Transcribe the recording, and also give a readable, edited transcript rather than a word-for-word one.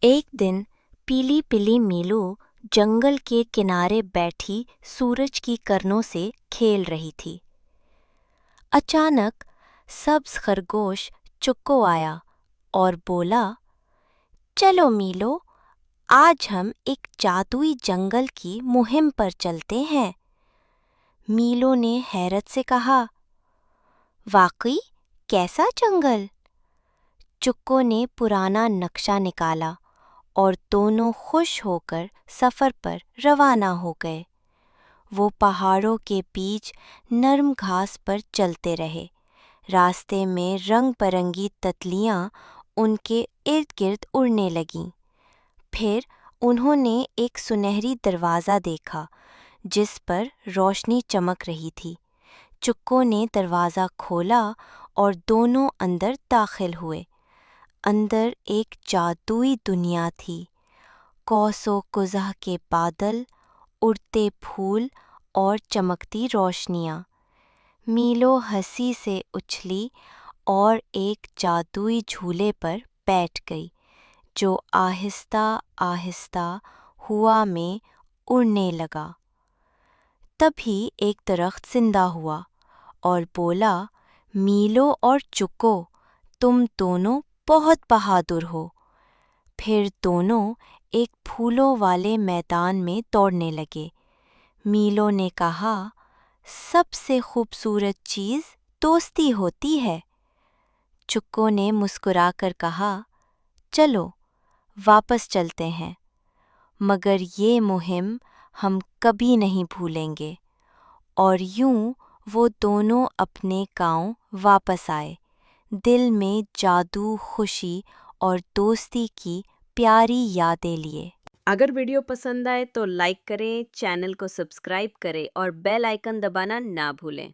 एक दिन पीली पीली मीलू जंगल के किनारे बैठी सूरज की किरणों से खेल रही थी। अचानक सब्ज खरगोश चुक्को आया और बोला, चलो मीलो, आज हम एक जादुई जंगल की मुहिम पर चलते हैं। मीलो ने हैरत से कहा, वाकई कैसा जंगल? चुक्को ने पुराना नक्शा निकाला और दोनों खुश होकर सफर पर रवाना हो गए। वो पहाड़ों के बीच नरम घास पर चलते रहे। रास्ते में रंग बरंगी तितलियां उनके इर्द गिर्द उड़ने लगीं। फिर उन्होंने एक सुनहरी दरवाज़ा देखा जिस पर रोशनी चमक रही थी। चुक्को ने दरवाज़ा खोला और दोनों अंदर दाखिल हुए। अंदर एक जादुई दुनिया थी। कौसो कुज़ह के बादल, उड़ते फूल और चमकती रोशनियाँ। मीलो हंसी से उछली और एक जादुई झूले पर बैठ गई जो आहिस्ता आहिस्ता हवा में उड़ने लगा। तभी एक दरख्त जिंदा हुआ और बोला, मीलो और चुक्को, तुम दोनों बहुत बहादुर हो। फिर दोनों एक फूलों वाले मैदान में दौड़ने लगे। मीलो ने कहा, सबसे खूबसूरत चीज़ दोस्ती होती है। चुक्को ने मुस्कुराकर कहा, चलो वापस चलते हैं, मगर ये मुहिम हम कभी नहीं भूलेंगे। और यूं वो दोनों अपने गांव वापस आए, दिल में जादू, खुशी और दोस्ती की प्यारी यादें लिए। अगर वीडियो पसंद आए तो लाइक करें, चैनल को सब्सक्राइब करें और बेल आइकन दबाना ना भूलें।